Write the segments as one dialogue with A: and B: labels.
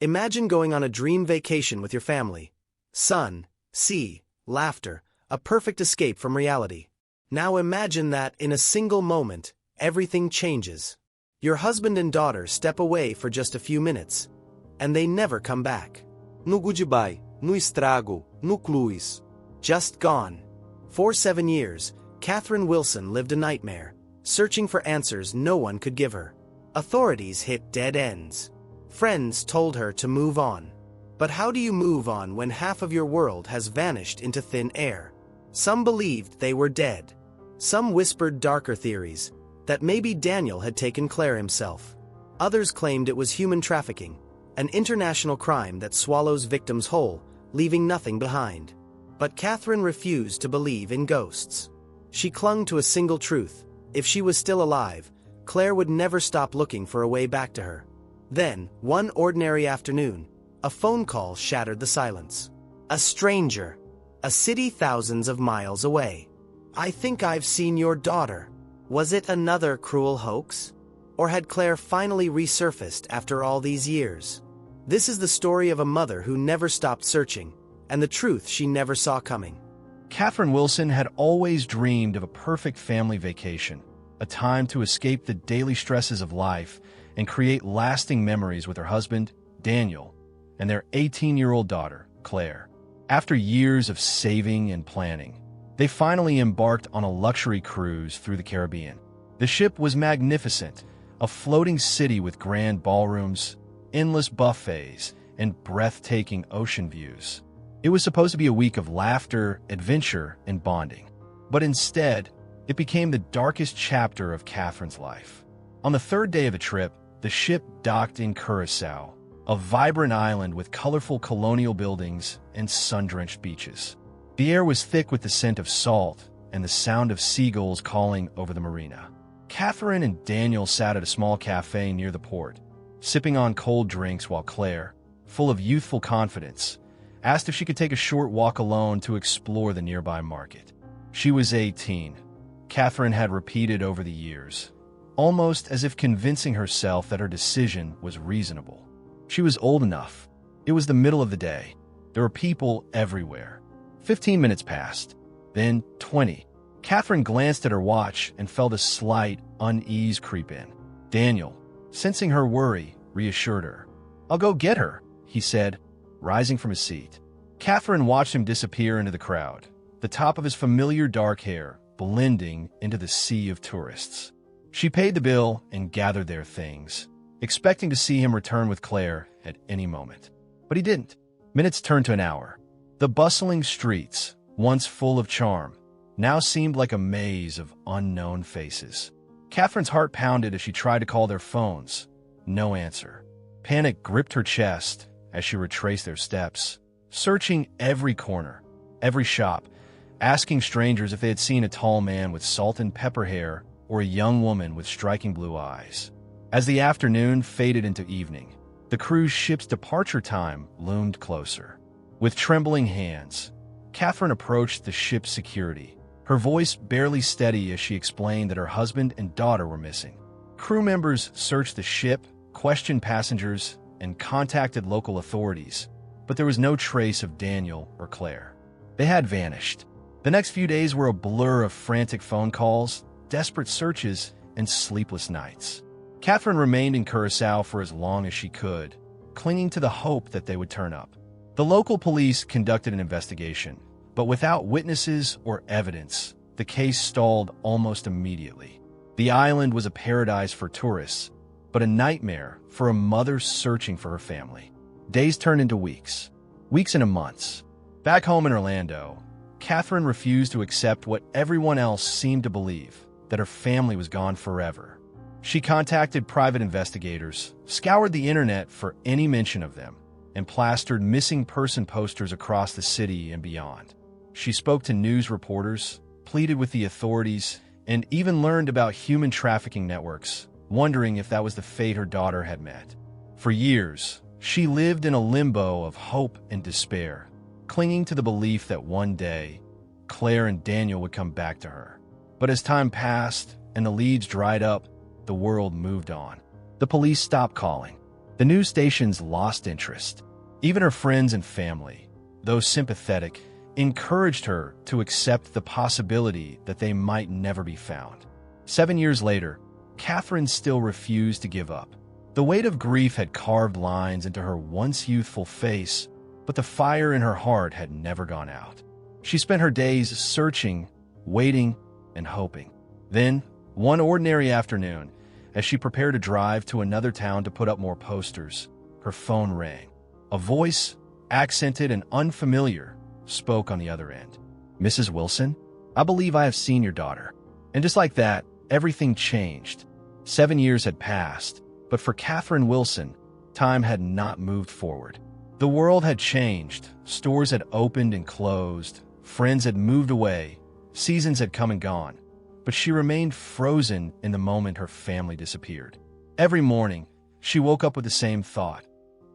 A: Imagine going on a dream vacation with your family. Sun, sea, laughter, a perfect escape from reality. Now imagine that, in a single moment, everything changes. Your husband and daughter step away for just a few minutes, and they never come back.
B: No goodbye, no estrago, no clues.
A: Just gone. For 7 years, Katherine Wilson lived a nightmare, searching for answers no one could give her. Authorities hit dead ends. Friends told her to move on. But how do you move on when half of your world has vanished into thin air? Some believed they were dead. Some whispered darker theories, that maybe Daniel had taken Claire himself. Others claimed it was human trafficking, an international crime that swallows victims whole, leaving nothing behind. But Katherine refused to believe in ghosts. She clung to a single truth: if she was still alive, Claire would never stop looking for a way back to her. Then, one ordinary afternoon, a phone call shattered the silence. A stranger. A city thousands of miles away. "I think I've seen your daughter." Was it another cruel hoax? Or had Claire finally resurfaced after all these years? This is the story of a mother who never stopped searching, and the truth she never saw coming.
C: Katherine Wilson had always dreamed of a perfect family vacation, a time to escape the daily stresses of life and create lasting memories with her husband, Daniel, and their 18-year-old daughter, Claire. After years of saving and planning, they finally embarked on a luxury cruise through the Caribbean. The ship was magnificent, a floating city with grand ballrooms, endless buffets, and breathtaking ocean views. It was supposed to be a week of laughter, adventure, and bonding. But instead, it became the darkest chapter of Katherine's life. On the third day of the trip, the ship docked in Curacao, a vibrant island with colorful colonial buildings and sun-drenched beaches. The air was thick with the scent of salt and the sound of seagulls calling over the marina. Katherine and Daniel sat at a small cafe near the port, sipping on cold drinks while Claire, full of youthful confidence, asked if she could take a short walk alone to explore the nearby market. She was 18. Katherine had repeated over the years, almost as if convincing herself that her decision was reasonable. She was old enough. It was the middle of the day. There were people everywhere. 15 minutes passed, then 20. Katherine glanced at her watch and felt a slight unease creep in. Daniel, sensing her worry, reassured her. "I'll go get her," he said, rising from his seat. Katherine watched him disappear into the crowd, the top of his familiar dark hair blending into the sea of tourists. She paid the bill and gathered their things, expecting to see him return with Claire at any moment. But he didn't. Minutes turned to an hour. The bustling streets, once full of charm, now seemed like a maze of unknown faces. Katherine's heart pounded as she tried to call their phones. No answer. Panic gripped her chest as she retraced their steps, searching every corner, every shop, asking strangers if they had seen a tall man with salt and pepper hair or a young woman with striking blue eyes. As the afternoon faded into evening, the cruise ship's departure time loomed closer. With trembling hands, Katherine approached the ship's security, her voice barely steady as she explained that her husband and daughter were missing. Crew members searched the ship, questioned passengers, and contacted local authorities, but there was no trace of Daniel or Claire. They had vanished. The next few days were a blur of frantic phone calls, desperate searches, and sleepless nights. Katherine remained in Curacao for as long as she could, clinging to the hope that they would turn up. The local police conducted an investigation, but without witnesses or evidence, the case stalled almost immediately. The island was a paradise for tourists, but a nightmare for a mother searching for her family. Days turned into weeks into months. Back home in Orlando, Katherine refused to accept what everyone else seemed to believe, that her family was gone forever. She contacted private investigators, scoured the internet for any mention of them, and plastered missing person posters across the city and beyond. She spoke to news reporters, pleaded with the authorities, and even learned about human trafficking networks, wondering if that was the fate her daughter had met. For years, she lived in a limbo of hope and despair, clinging to the belief that one day, Claire and Daniel would come back to her. But as time passed and the leads dried up, the world moved on. The police stopped calling. The news stations lost interest. Even her friends and family, though sympathetic, encouraged her to accept the possibility that they might never be found. 7 years later, Katherine still refused to give up. The weight of grief had carved lines into her once youthful face, but the fire in her heart had never gone out. She spent her days searching, waiting, and hoping. Then, one ordinary afternoon, as she prepared to drive to another town to put up more posters, her phone rang. A voice, accented and unfamiliar, spoke on the other end. "Mrs. Wilson, I believe I have seen your daughter." And just like that, everything changed. 7 years had passed, but for Katherine Wilson, time had not moved forward. The world had changed, stores had opened and closed, friends had moved away, seasons had come and gone, but she remained frozen in the moment her family disappeared. Every morning, she woke up with the same thought.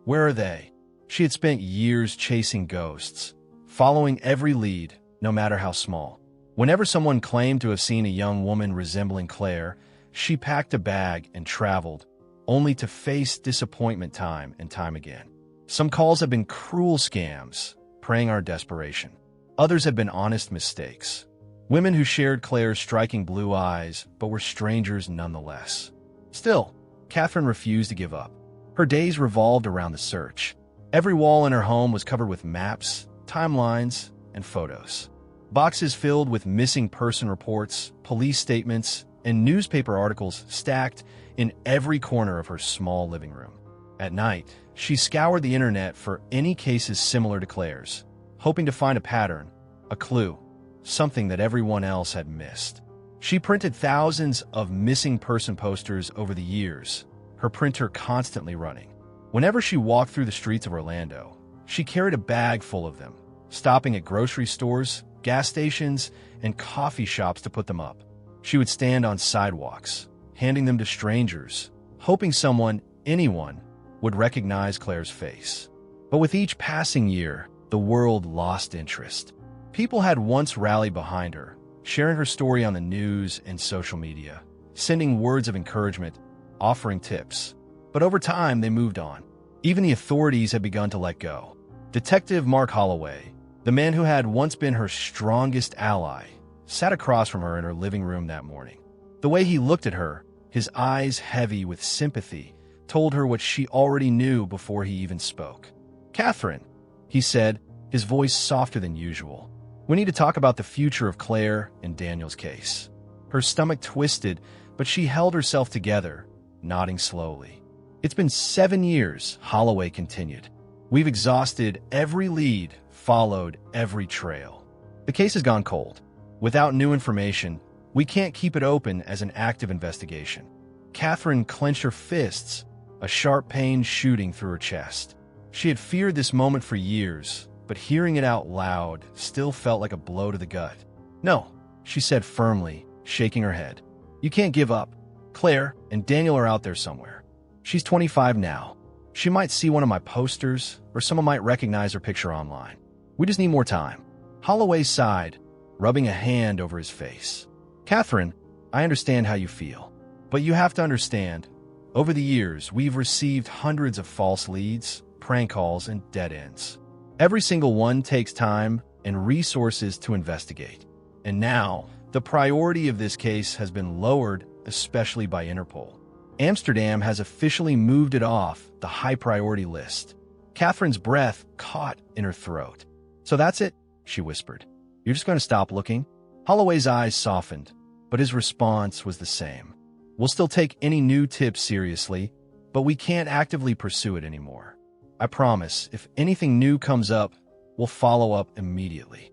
C: Where are they? She had spent years chasing ghosts, following every lead, no matter how small. Whenever someone claimed to have seen a young woman resembling Claire, she packed a bag and traveled, only to face disappointment time and time again. Some calls have been cruel scams, preying on our desperation. Others have been honest mistakes. Women who shared Claire's striking blue eyes, but were strangers nonetheless. Still, Katherine refused to give up. Her days revolved around the search. Every wall in her home was covered with maps, timelines, and photos. Boxes filled with missing person reports, police statements, and newspaper articles stacked in every corner of her small living room. At night, she scoured the internet for any cases similar to Claire's, hoping to find a pattern, a clue, something that everyone else had missed. She printed thousands of missing person posters over the years, her printer constantly running. Whenever she walked through the streets of Orlando, she carried a bag full of them, stopping at grocery stores, gas stations, and coffee shops to put them up. She would stand on sidewalks, handing them to strangers, hoping someone, anyone, would recognize Claire's face. But with each passing year, the world lost interest. People had once rallied behind her, sharing her story on the news and social media, sending words of encouragement, offering tips. But over time, they moved on. Even the authorities had begun to let go. Detective Mark Holloway, the man who had once been her strongest ally, sat across from her in her living room that morning. The way he looked at her, his eyes heavy with sympathy, told her what she already knew before he even spoke. "Katherine," he said, his voice softer than usual. "We need to talk about the future of Claire and Daniel's case." Her stomach twisted, but she held herself together, nodding slowly. "It's been 7 years," Holloway continued. "We've exhausted every lead, followed every trail. The case has gone cold. Without new information, we can't keep it open as an active investigation." Katherine clenched her fists, a sharp pain shooting through her chest. She had feared this moment for years, but hearing it out loud still felt like a blow to the gut. "No," she said firmly, shaking her head. "You can't give up. Claire and Daniel are out there somewhere. She's 25 now. She might see one of my posters, or someone might recognize her picture online. We just need more time." Holloway sighed, rubbing a hand over his face. "Katherine, I understand how you feel, but you have to understand, over the years, we've received hundreds of false leads, prank calls, and dead ends. Every single one takes time and resources to investigate. And now, the priority of this case has been lowered, especially by Interpol. Amsterdam has officially moved it off the high-priority list." Katherine's breath caught in her throat. "So that's it," she whispered. "You're just going to stop looking?" Holloway's eyes softened, but his response was the same. "We'll still take any new tips seriously, but we can't actively pursue it anymore. I promise, if anything new comes up, we'll follow up immediately."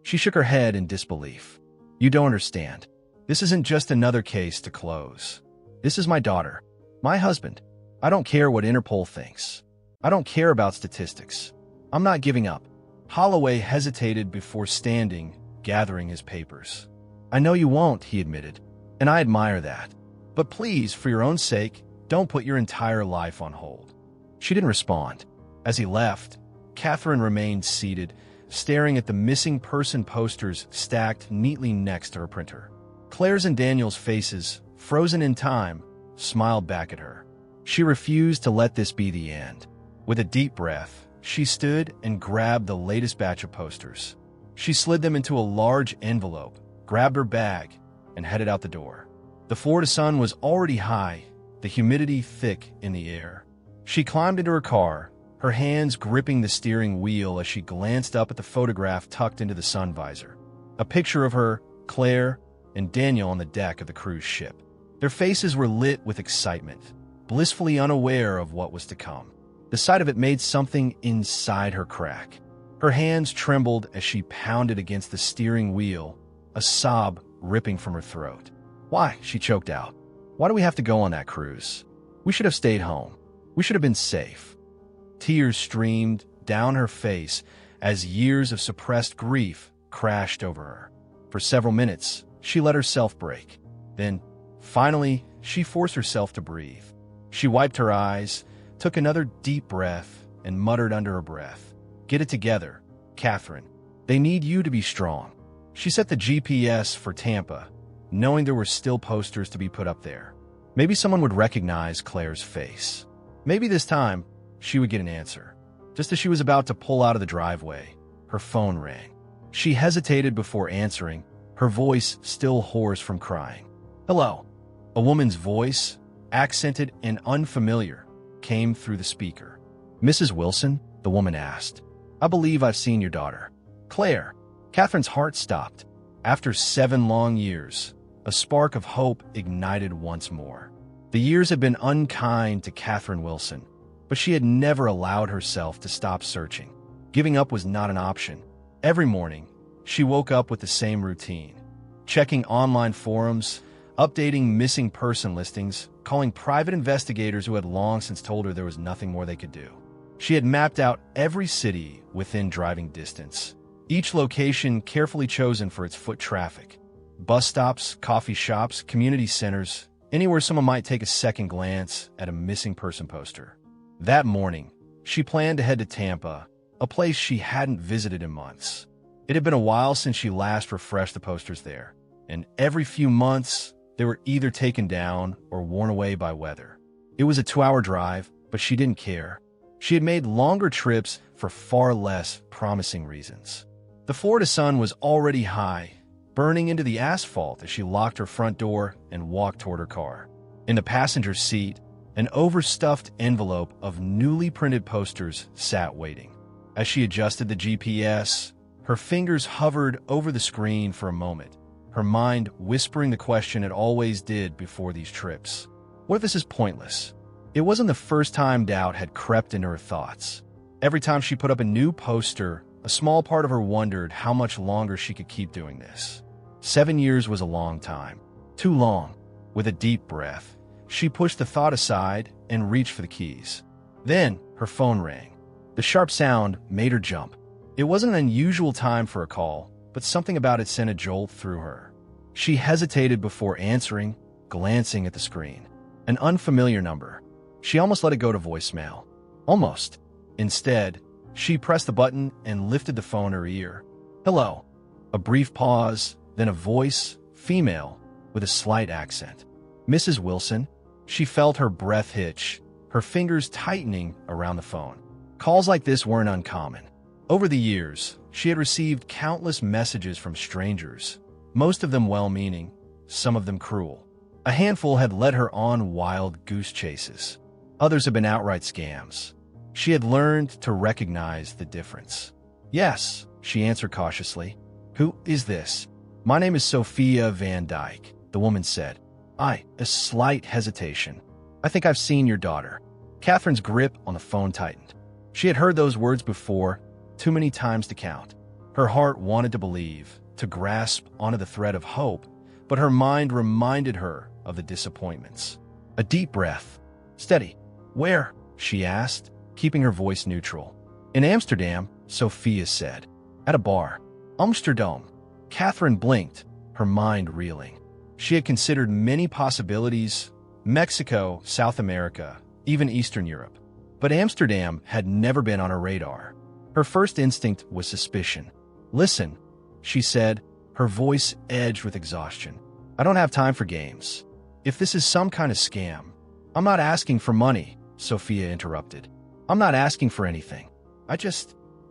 C: She shook her head in disbelief. "You don't understand. This isn't just another case to close. This is my daughter, my husband. I don't care what Interpol thinks. I don't care about statistics. I'm not giving up." Holloway hesitated before standing, gathering his papers. "I know you won't," he admitted, "and I admire that. But please, for your own sake, don't put your entire life on hold." She didn't respond. As he left, Katherine remained seated, staring at the missing person posters stacked neatly next to her printer. Claire's and Daniel's faces, frozen in time, smiled back at her. She refused to let this be the end. With a deep breath, she stood and grabbed the latest batch of posters. She slid them into a large envelope, grabbed her bag, and headed out the door. The Florida sun was already high, the humidity thick in the air. She climbed into her car, her hands gripping the steering wheel as she glanced up at the photograph tucked into the sun visor. A picture of her, Claire, and Daniel on the deck of the cruise ship. Their faces were lit with excitement, blissfully unaware of what was to come. The sight of it made something inside her crack. Her hands trembled as she pounded against the steering wheel, a sob ripping from her throat. "Why?" she choked out. "Why do we have to go on that cruise? We should have stayed home. We should have been safe." Tears streamed down her face as years of suppressed grief crashed over her. For several minutes, she let herself break. Then, finally, she forced herself to breathe. She wiped her eyes, took another deep breath, and muttered under her breath, "Get it together, Katherine. They need you to be strong." She set the GPS for Tampa, knowing there were still posters to be put up there. Maybe someone would recognize Claire's face. Maybe this time, she would get an answer. Just as she was about to pull out of the driveway, her phone rang. She hesitated before answering, her voice still hoarse from crying. "Hello." A woman's voice, accented and unfamiliar, came through the speaker. "Mrs. Wilson?" the woman asked. "I believe I've seen your daughter." "Claire." Katherine's heart stopped. After 7 long years, a spark of hope ignited once more. The years had been unkind to Katherine Wilson, but she had never allowed herself to stop searching. Giving up was not an option. Every morning, she woke up with the same routine: checking online forums, updating missing person listings, calling private investigators who had long since told her there was nothing more they could do. She had mapped out every city within driving distance, each location carefully chosen for its foot traffic. Bus stops, coffee shops, community centers, anywhere someone might take a second glance at a missing person poster. That morning, she planned to head to Tampa, a place she hadn't visited in months. It had been a while since she last refreshed the posters there, and every few months, they were either taken down or worn away by weather. It was a 2-hour drive, but she didn't care. She had made longer trips for far less promising reasons. The Florida sun was already high, burning into the asphalt as she locked her front door and walked toward her car. In the passenger seat, an overstuffed envelope of newly printed posters sat waiting. As she adjusted the GPS, her fingers hovered over the screen for a moment, her mind whispering the question it always did before these trips. What if this is pointless? It wasn't the first time doubt had crept into her thoughts. Every time she put up a new poster, a small part of her wondered how much longer she could keep doing this. 7 years was a long time. Too long. With a deep breath, she pushed the thought aside and reached for the keys. Then, her phone rang. The sharp sound made her jump. It wasn't an unusual time for a call, but something about it sent a jolt through her. She hesitated before answering, glancing at the screen. An unfamiliar number. She almost let it go to voicemail. Almost. Instead, she pressed the button and lifted the phone to her ear. "Hello." A brief pause, then a voice, female, with a slight accent. "Mrs. Wilson?" She felt her breath hitch, her fingers tightening around the phone. Calls like this weren't uncommon. Over the years, she had received countless messages from strangers, most of them well-meaning, some of them cruel. A handful had led her on wild goose chases. Others had been outright scams. She had learned to recognize the difference. "Yes," she answered cautiously. "Who is this?" "My name is Sophia Van Dyke," the woman said. A slight hesitation. "I think I've seen your daughter." Katherine's grip on the phone tightened. She had heard those words before, too many times to count. Her heart wanted to believe, to grasp onto the thread of hope, but her mind reminded her of the disappointments. A deep breath. "Steady. Where?" she asked, keeping her voice neutral. "In Amsterdam," Sophia said. "At a bar." Amsterdam. Katherine blinked, her mind reeling. She had considered many possibilities: Mexico, South America, even Eastern Europe. But Amsterdam had never been on her radar. Her first instinct was suspicion. "Listen," she said, her voice edged with exhaustion. "I don't have time for games. If this is some kind of scam, I'm not asking for money, Sophia interrupted. I'm not asking for anything. I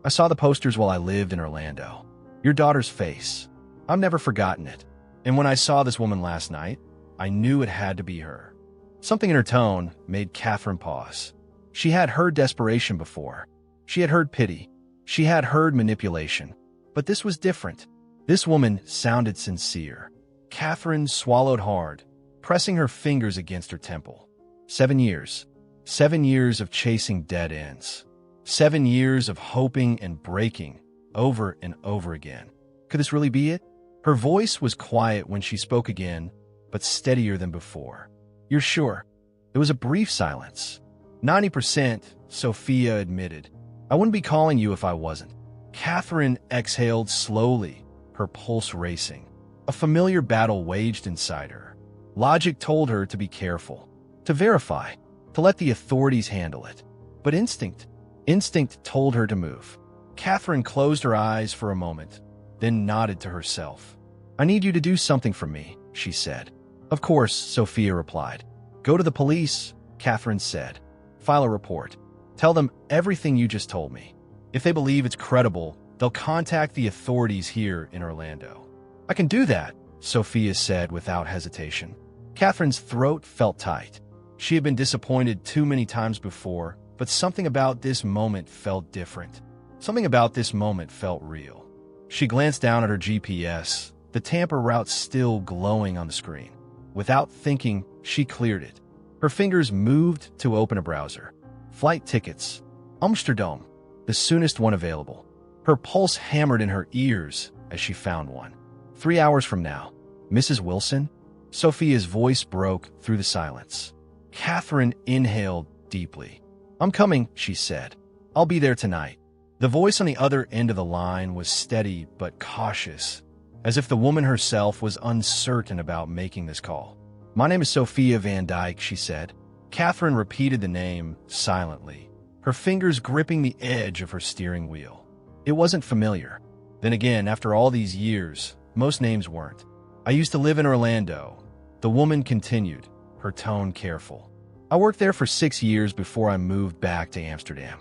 C: saw the posters while I lived in Orlando. Your daughter's face. I've never forgotten it. And when I saw this woman last night, I knew it had to be her. Something in her tone made Katherine pause. She had heard desperation before. She had heard pity. She had heard manipulation. But this was different. This woman sounded sincere. Katherine swallowed hard, pressing her fingers against her temple. 7 years. 7 years of chasing dead ends. 7 years of hoping and breaking over and over again. Could this really be it? Her voice was quiet when she spoke again, but steadier than before. You're sure? There was a brief silence. 90%, Sophia admitted. I wouldn't be calling you if I wasn't. Katherine exhaled slowly, her pulse racing. A familiar battle waged inside her. Logic told her to be careful, to verify, to let the authorities handle it. But instinct told her to move. Katherine closed her eyes for a moment, then nodded to herself. I need you to do something for me, she said. Of course, Sophia replied. Go to the police, Katherine said. File a report. Tell them everything you just told me. If they believe it's credible, they'll contact the authorities here in Orlando. I can do that, Sophia said without hesitation. Katherine's throat felt tight. She had been disappointed too many times before, but something about this moment felt different. Something about this moment felt real. She glanced down at her GPS, the Tampa route still glowing on the screen. Without thinking, she cleared it. Her fingers moved to open a browser. Flight tickets. Amsterdam, the soonest one available. Her pulse hammered in her ears as she found one. 3 hours from now. Mrs. Wilson? Sophia's voice broke through the silence. Katherine inhaled deeply. I'm coming, she said. I'll be there tonight. The voice on the other end of the line was steady but cautious, as if the woman herself was uncertain about making this call. My name is Sophia Van Dyke, she said. Katherine repeated the name silently, her fingers gripping the edge of her steering wheel. It wasn't familiar. Then again, after all these years, most names weren't. I used to live in Orlando. The woman continued, her tone careful. I worked there for 6 years before I moved back to Amsterdam.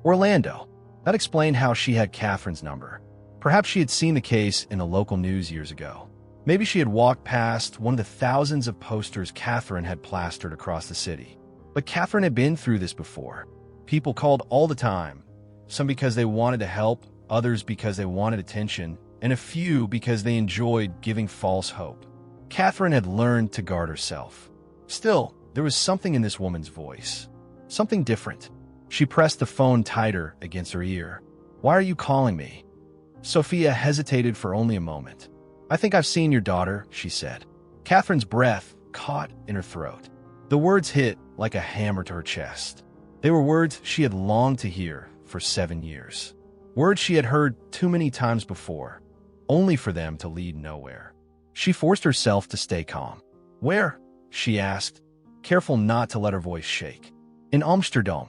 C: Orlando. That explained how she had Katherine's number. Perhaps she had seen the case in the local news years ago. Maybe she had walked past one of the thousands of posters Katherine had plastered across the city. But Katherine had been through this before. People called all the time, some because they wanted to help, others because they wanted attention, and a few because they enjoyed giving false hope. Katherine had learned to guard herself. Still, there was something in this woman's voice. Something different. She pressed the phone tighter against her ear. Why are you calling me? Sophia hesitated for only a moment. I think I've seen your daughter, she said. Katherine's breath caught in her throat. The words hit like a hammer to her chest. They were words she had longed to hear for 7 years. Words she had heard too many times before, only for them to lead nowhere. She forced herself to stay calm. Where? She asked, careful not to let her voice shake. In Amsterdam.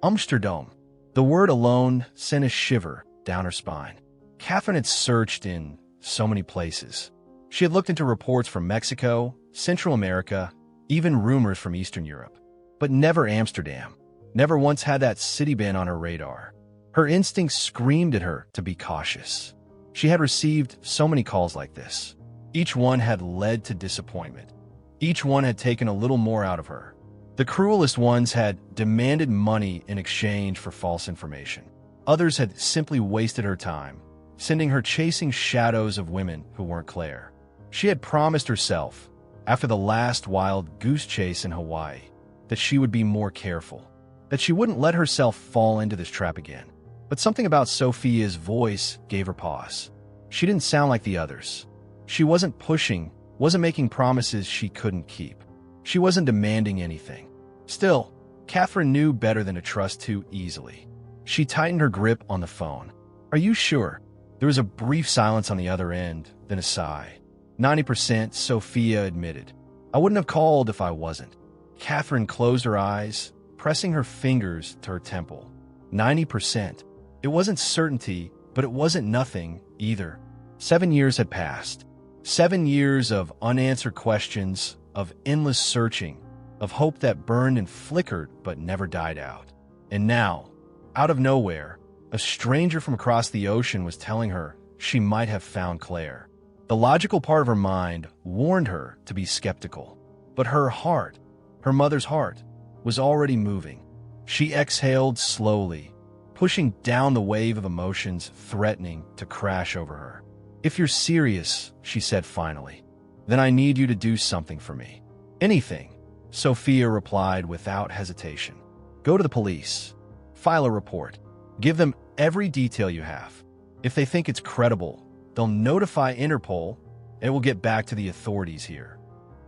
C: Amsterdam. The word alone sent a shiver down her spine. Katherine had searched in so many places. She had looked into reports from Mexico, Central America, even rumors from Eastern Europe. But never Amsterdam. Never once had that city been on her radar. Her instincts screamed at her to be cautious. She had received so many calls like this. Each one had led to disappointment. Each one had taken a little more out of her. The cruelest ones had demanded money in exchange for false information. Others had simply wasted her time, sending her chasing shadows of women who weren't Claire. She had promised herself, after the last wild goose chase in Hawaii, that she would be more careful, that she wouldn't let herself fall into this trap again. But something about Sophia's voice gave her pause. She didn't sound like the others. She wasn't pushing, wasn't making promises she couldn't keep. She wasn't demanding anything. Still, Katherine knew better than to trust too easily. She tightened her grip on the phone. Are you sure? There was a brief silence on the other end, then a sigh. 90%, Sophia admitted. I wouldn't have called if I wasn't. Katherine closed her eyes, pressing her fingers to her temple. 90%. It wasn't certainty, but it wasn't nothing either. 7 years had passed. 7 years of unanswered questions, of endless searching. of hope that burned and flickered but never died out. And now, out of nowhere, a stranger from across the ocean was telling her she might have found Claire. The logical part of her mind warned her to be skeptical, but her heart, her mother's heart, was already moving. She exhaled slowly, pushing down the wave of emotions threatening to crash over her. "If you're serious," she said finally, "then I need you to do something for me." "Anything," Sophia replied without hesitation. "Go to the police. File a report. Give them every detail you have. If they think it's credible, they'll notify Interpol and it will get back to the authorities here."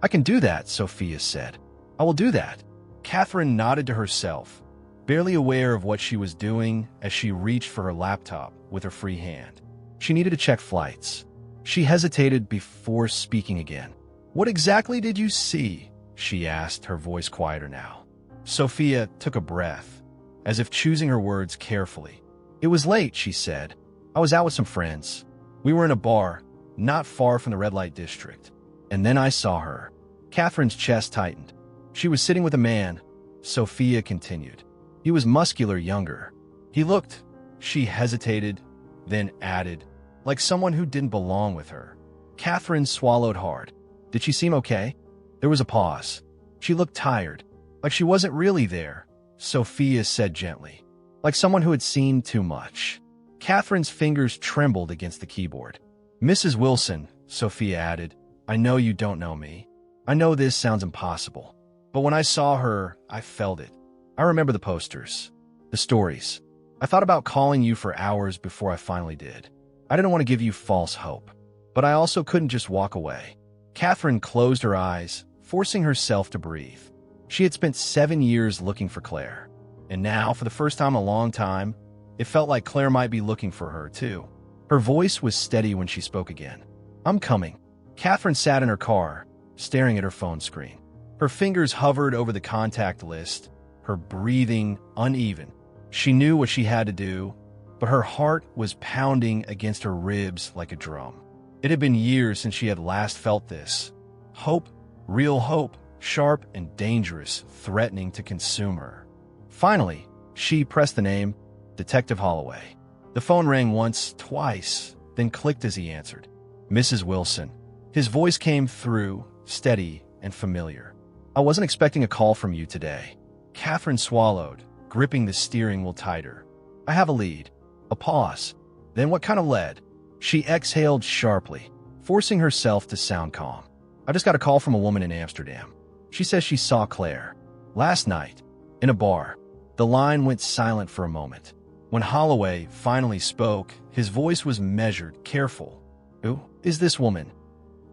C: "I can do that," Sophia said. "I will do that." Katherine nodded to herself, barely aware of what she was doing as she reached for her laptop with her free hand. She needed to check flights. She hesitated before speaking again. "What exactly did you see?" she asked, her voice quieter now. Sophia took a breath, as if choosing her words carefully. "It was late," she said. "I was out with some friends. We were in a bar, not far from the red light district. And then I saw her." Katherine's chest tightened. "She was sitting with a man," Sophia continued. "He was muscular, younger. He looked," she hesitated, then added, "like someone who didn't belong with her." Katherine swallowed hard. "Did she seem okay?" There was a pause. "She looked tired, like she wasn't really there," Sophia said gently, "like someone who had seen too much." Katherine's fingers trembled against the keyboard. "Mrs. Wilson," Sophia added, "I know you don't know me. I know this sounds impossible. But when I saw her, I felt it. I remember the posters, the stories. I thought about calling you for hours before I finally did. I didn't want to give you false hope, but I also couldn't just walk away." Katherine closed her eyes, forcing herself to breathe. She had spent 7 years looking for Claire, and now, for the first time in a long time, it felt like Claire might be looking for her, too. Her voice was steady when she spoke again. "I'm coming." Katherine sat in her car, staring at her phone screen. Her fingers hovered over the contact list, her breathing uneven. She knew what she had to do, but her heart was pounding against her ribs like a drum. It had been years since she had last felt this. Hope, real hope, sharp and dangerous, threatening to consume her. Finally, she pressed the name, Detective Holloway. The phone rang once, twice, then clicked as he answered. "Mrs. Wilson." His voice came through, steady and familiar. "I wasn't expecting a call from you today." Katherine swallowed, gripping the steering wheel tighter. "I have a lead." A pause. Then what kind of lead? She exhaled sharply, forcing herself to sound calm. "I just got a call from a woman in Amsterdam. She says she saw Claire. Last night, in a bar." The line went silent for a moment. When Holloway finally spoke, his voice was measured, careful. "Who is this woman?"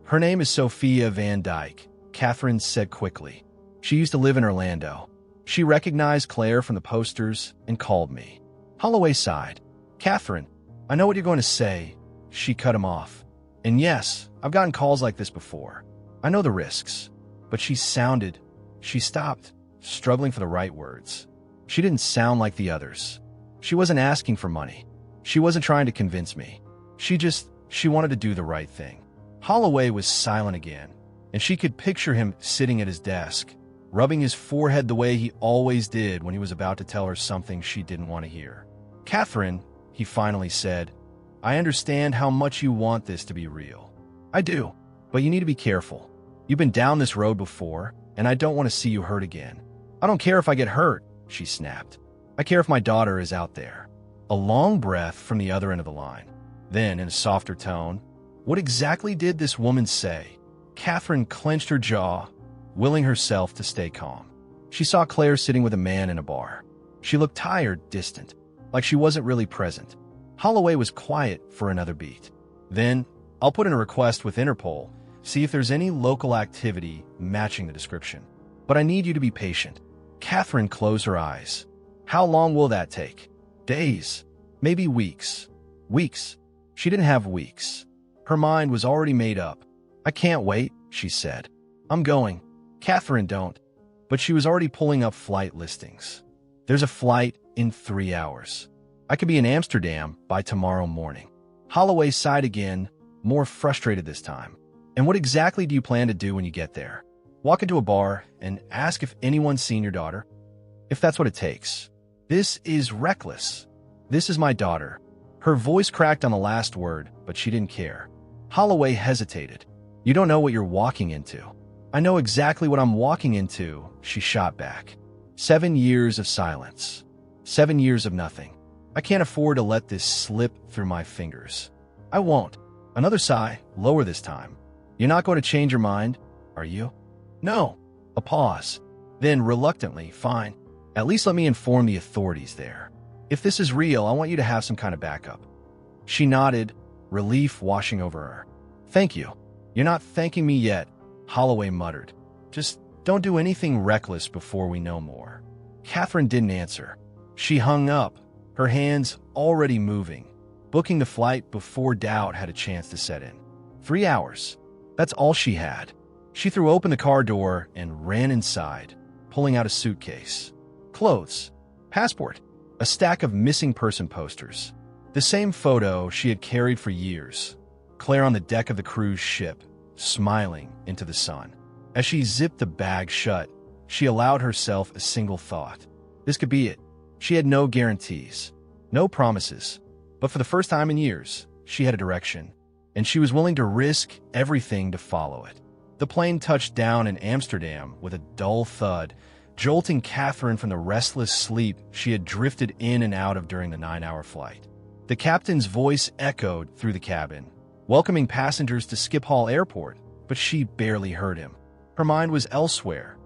C: "Her name is Sophia Van Dyke," Katherine said quickly. "She used to live in Orlando. She recognized Claire from the posters and called me." Holloway sighed. "Katherine, I know what you're going to say." She cut him off. "And yes, I've gotten calls like this before. I know the risks." But she stopped, struggling for the right words. She didn't sound like the others. She wasn't asking for money. She wasn't trying to convince me. She wanted to do the right thing. Holloway was silent again, and she could picture him sitting at his desk, rubbing his forehead the way he always did when he was about to tell her something she didn't want to hear. "Katherine," he finally said, "I understand how much you want this to be real. I do, but you need to be careful. You've been down this road before, and I don't want to see you hurt again." "I don't care if I get hurt," she snapped. "I care if my daughter is out there." A long breath from the other end of the line. Then, in a softer tone, "What exactly did this woman say?" Katherine clenched her jaw, willing herself to stay calm. She saw Claire sitting with a man in a bar. She looked tired, distant, like she wasn't really present. Holloway was quiet for another beat. Then, "I'll put in a request with Interpol, see if there's any local activity matching the description. But I need you to be patient." Katherine closed her eyes. "How long will that take?" "Days. Maybe weeks." Weeks. She didn't have weeks. Her mind was already made up. "I can't wait," she said. "I'm going." Katherine don't. But she was already pulling up flight listings. "There's a flight in 3 hours. I could be in Amsterdam by tomorrow morning." Holloway sighed again, more frustrated this time. "And what exactly do you plan to do when you get there?" Walk into a bar and ask if anyone's seen your daughter? If that's what it takes. This is reckless. This is my daughter. Her voice cracked on the last word, but she didn't care. Holloway hesitated. You don't know what you're walking into. I know exactly what I'm walking into, she shot back. 7 years of silence. 7 years of nothing. I can't afford to let this slip through my fingers. I won't. Another sigh, lower this time. You're not going to change your mind, are you? No. A pause. Then, reluctantly, fine. At least let me inform the authorities there. If this is real, I want you to have some kind of backup. She nodded, relief washing over her. Thank you. You're not thanking me yet, Holloway muttered. Just don't do anything reckless before we know more. Katherine didn't answer. She hung up, her hands already moving, booking the flight before doubt had a chance to set in. 3 hours. That's all she had. She threw open the car door and ran inside, pulling out a suitcase. Clothes, passport, a stack of missing person posters. The same photo she had carried for years. Claire on the deck of the cruise ship, smiling into the sun. As she zipped the bag shut, she allowed herself a single thought. This could be it. She had no guarantees, no promises, but for the first time in years, she had a direction, and she was willing to risk everything to follow it. The plane touched down in Amsterdam with a dull thud, jolting Katherine from the restless sleep she had drifted in and out of during the 9-hour flight. The captain's voice echoed through the cabin, welcoming passengers to Schiphol Airport, but she barely heard him. Her mind was elsewhere,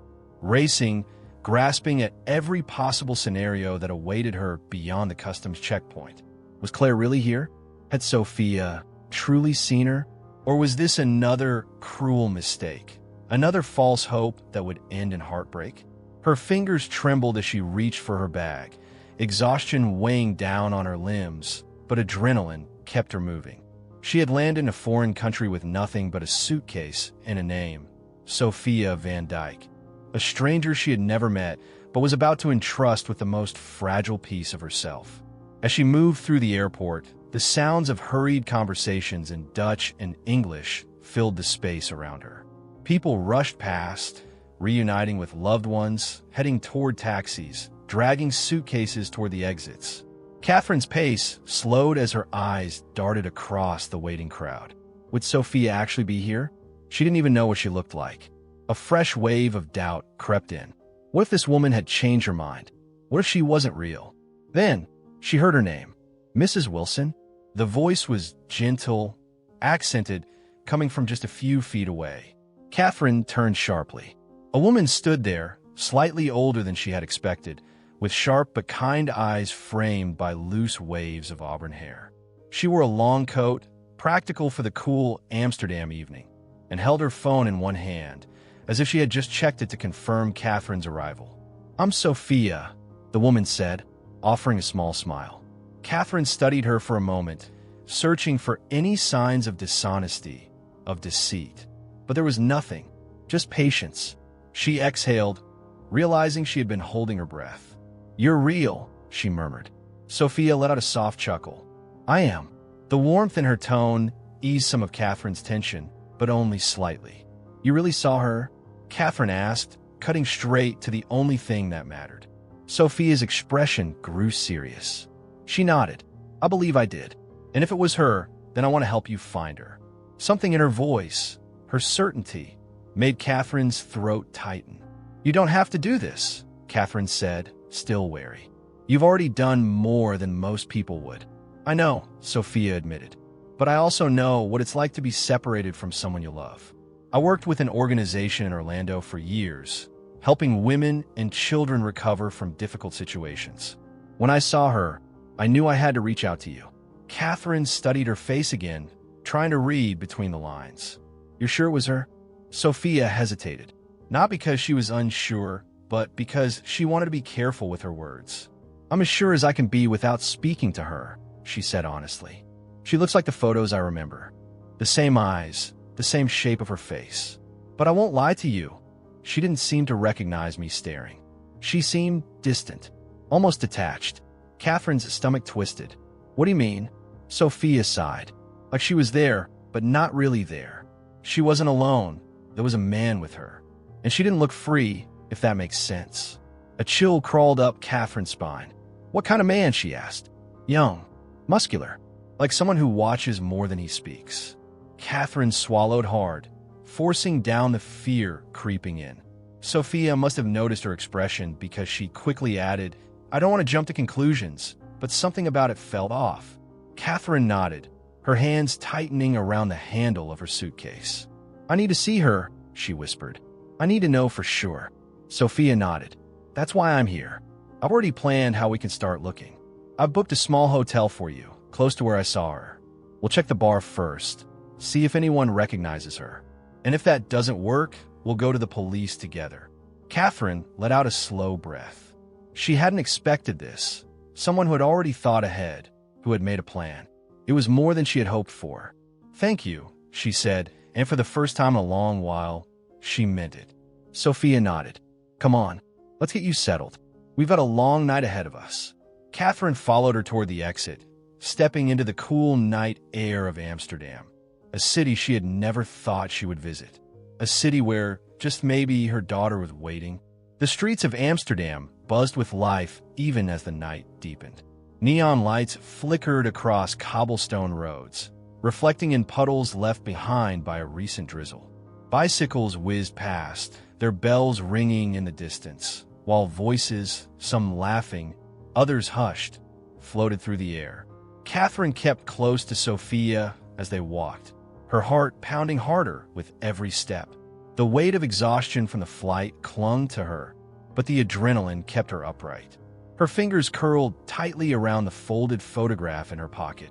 C: racing, grasping at every possible scenario that awaited her beyond the customs checkpoint. Was Claire really here? Had Sophia truly seen her? Or was this another cruel mistake? Another false hope that would end in heartbreak? Her fingers trembled as she reached for her bag, exhaustion weighing down on her limbs, but adrenaline kept her moving. She had landed in a foreign country with nothing but a suitcase and a name, Sophia Van Dyke, a stranger she had never met, but was about to entrust with the most fragile piece of herself. As she moved through the airport, the sounds of hurried conversations in Dutch and English filled the space around her. People rushed past, reuniting with loved ones, heading toward taxis, dragging suitcases toward the exits. Katherine's pace slowed as her eyes darted across the waiting crowd. Would Sophia actually be here? She didn't even know what she looked like. A fresh wave of doubt crept in. What if this woman had changed her mind? What if she wasn't real? Then, she heard her name. Mrs. Wilson? The voice was gentle, accented, coming from just a few feet away. Katherine turned sharply. A woman stood there, slightly older than she had expected, with sharp but kind eyes framed by loose waves of auburn hair. She wore a long coat, practical for the cool Amsterdam evening, and held her phone in one hand, as if she had just checked it to confirm Katherine's arrival. "I'm Sophia," the woman said, offering a small smile. Katherine studied her for a moment, searching for any signs of dishonesty, of deceit. But there was nothing, just patience. She exhaled, realizing she had been holding her breath. "You're real," she murmured. Sophia let out a soft chuckle. "I am." The warmth in her tone eased some of Katherine's tension, but only slightly. "You really saw her?" Katherine asked, cutting straight to the only thing that mattered. Sophia's expression grew serious. She nodded. "I believe I did. And if it was her, then I want to help you find her." Something in her voice, her certainty, made Katherine's throat tighten. "You don't have to do this," Katherine said, still wary. "You've already done more than most people would." "I know," Sophia admitted. "But I also know what it's like to be separated from someone you love. I worked with an organization in Orlando for years, helping women and children recover from difficult situations. When I saw her, I knew I had to reach out to you." Katherine studied her face again, trying to read between the lines. "You're sure it was her?" Sophia hesitated, not because she was unsure, but because she wanted to be careful with her words. "I'm as sure as I can be without speaking to her," she said honestly. "She looks like the photos I remember. The same eyes, the same shape of her face. But I won't lie to you. She didn't seem to recognize me staring. She seemed distant, almost detached." Katherine's stomach twisted. "What do you mean?" Sophia sighed. "Like she was there, but not really there. She wasn't alone. There was a man with her." And she didn't look free, if that makes sense. A chill crawled up Catherine's spine. What kind of man, she asked. Young, muscular, like someone who watches more than he speaks. Katherine swallowed hard, forcing down the fear creeping in. Sophia must have noticed her expression because she quickly added, I don't want to jump to conclusions, but something about it felt off. Katherine nodded, her hands tightening around the handle of her suitcase. I need to see her, she whispered. I need to know for sure. Sophia nodded. That's why I'm here. I've already planned how we can start looking. I've booked a small hotel for you, close to where I saw her. We'll check the bar first, see if anyone recognizes her. And if that doesn't work, we'll go to the police together. Katherine let out a slow breath. She hadn't expected this. Someone who had already thought ahead, who had made a plan. It was more than she had hoped for. Thank you, she said, and for the first time in a long while, she meant it. Sophia nodded. Come on, let's get you settled. We've got a long night ahead of us. Katherine followed her toward the exit, stepping into the cool night air of Amsterdam, a city she had never thought she would visit. A city where, just maybe, her daughter was waiting. The streets of Amsterdam buzzed with life even as the night deepened. Neon lights flickered across cobblestone roads, reflecting in puddles left behind by a recent drizzle. Bicycles whizzed past, their bells ringing in the distance, while voices, some laughing, others hushed, floated through the air. Katherine kept close to Sophia as they walked, her heart pounding harder with every step. The weight of exhaustion from the flight clung to her, but the adrenaline kept her upright. Her fingers curled tightly around the folded photograph in her pocket.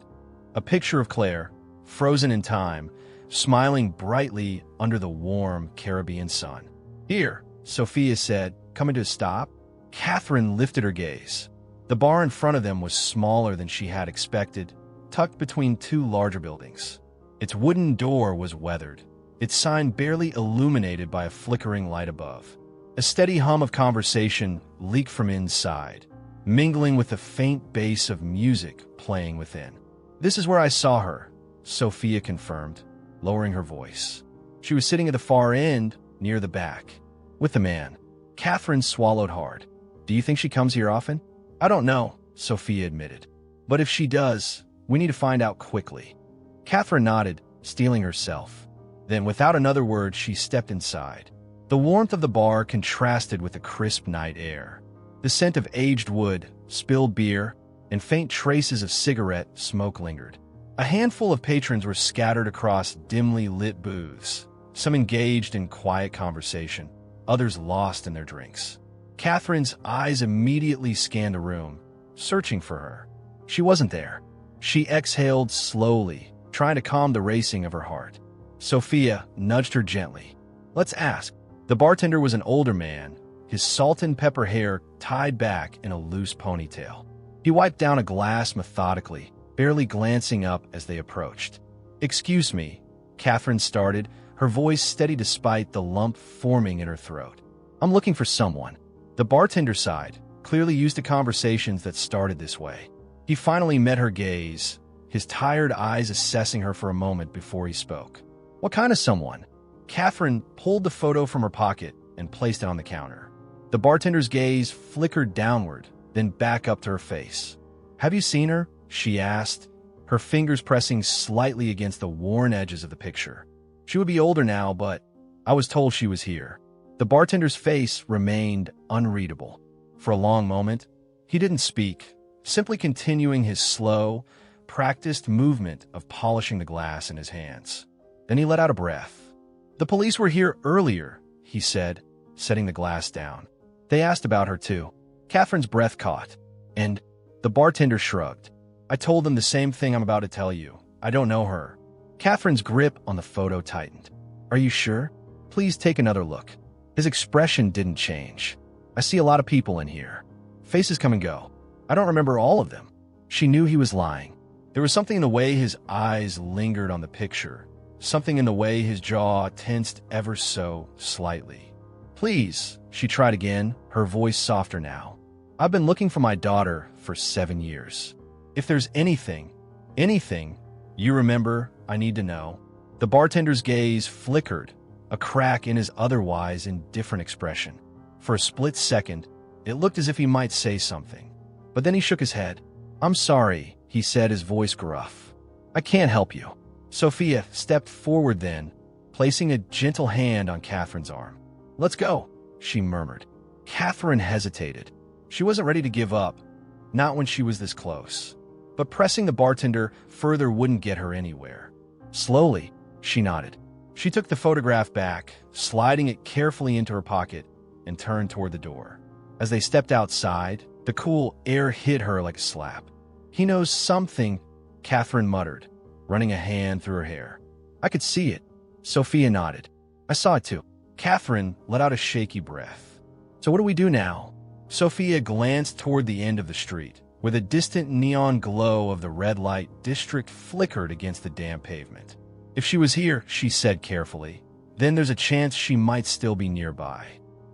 C: A picture of Claire, frozen in time, smiling brightly under the warm Caribbean sun. Here, Sophia said, coming to a stop. Katherine lifted her gaze. The bar in front of them was smaller than she had expected, tucked between two larger buildings. Its wooden door was weathered, its sign barely illuminated by a flickering light above. A steady hum of conversation leaked from inside, mingling with the faint bass of music playing within. This is where I saw her, Sophia confirmed, lowering her voice. She was sitting at the far end, near the back, with the man. Katherine swallowed hard. Do you think she comes here often? I don't know, Sophia admitted. But if she does, we need to find out quickly. Katherine nodded, steeling herself. Then, without another word, she stepped inside. The warmth of the bar contrasted with the crisp night air. The scent of aged wood, spilled beer, and faint traces of cigarette smoke lingered. A handful of patrons were scattered across dimly lit booths, some engaged in quiet conversation, others lost in their drinks. Katherine's eyes immediately scanned the room, searching for her. She wasn't there. She exhaled slowly, trying to calm the racing of her heart. Sophia nudged her gently. Let's ask. The bartender was an older man, his salt and pepper hair tied back in a loose ponytail. He wiped down a glass methodically, barely glancing up as they approached. Excuse me, Katherine started, her voice steady despite the lump forming in her throat. I'm looking for someone. The bartender sighed, clearly used to conversations that started this way. He finally met her gaze, his tired eyes assessing her for a moment before he spoke. What kind of someone? Katherine pulled the photo from her pocket and placed it on the counter. The bartender's gaze flickered downward, then back up to her face. Have you seen her? She asked, her fingers pressing slightly against the worn edges of the picture. She would be older now, but I was told she was here. The bartender's face remained unreadable. For a long moment, he didn't speak, simply continuing his slow, practiced movement of polishing the glass in his hands. Then he let out a breath. The police were here earlier, he said, setting the glass down. They asked about her too. Katherine's breath caught, and the bartender shrugged. I told them the same thing I'm about to tell you. I don't know her. Katherine's grip on the photo tightened. Are you sure? Please take another look. His expression didn't change. I see a lot of people in here. Faces come and go. I don't remember all of them. She knew he was lying. There was something in the way his eyes lingered on the picture, something in the way his jaw tensed ever so slightly. Please, she tried again, her voice softer now. I've been looking for my daughter for 7 years. If there's anything you remember, I need to know. The bartender's gaze flickered, a crack in his otherwise indifferent expression. For a split second, it looked as if he might say something. But then he shook his head. "I'm sorry," he said, his voice gruff. "I can't help you." Sophia stepped forward then, placing a gentle hand on Catherine's arm. "Let's go," she murmured. Catherine hesitated. She wasn't ready to give up, not when she was this close. But pressing the bartender further wouldn't get her anywhere. Slowly, she nodded. She took the photograph back, sliding it carefully into her pocket, and turned toward the door. As they stepped outside, the cool air hit her like a slap. "He knows something," Catherine muttered, running a hand through her hair. "I could see it." Sophia nodded. "I saw it too." Catherine let out a shaky breath. "So what do we do now?" Sophia glanced toward the end of the street, where the distant neon glow of the red light district flickered against the damp pavement. "If she was here," she said carefully, "then there's a chance she might still be nearby."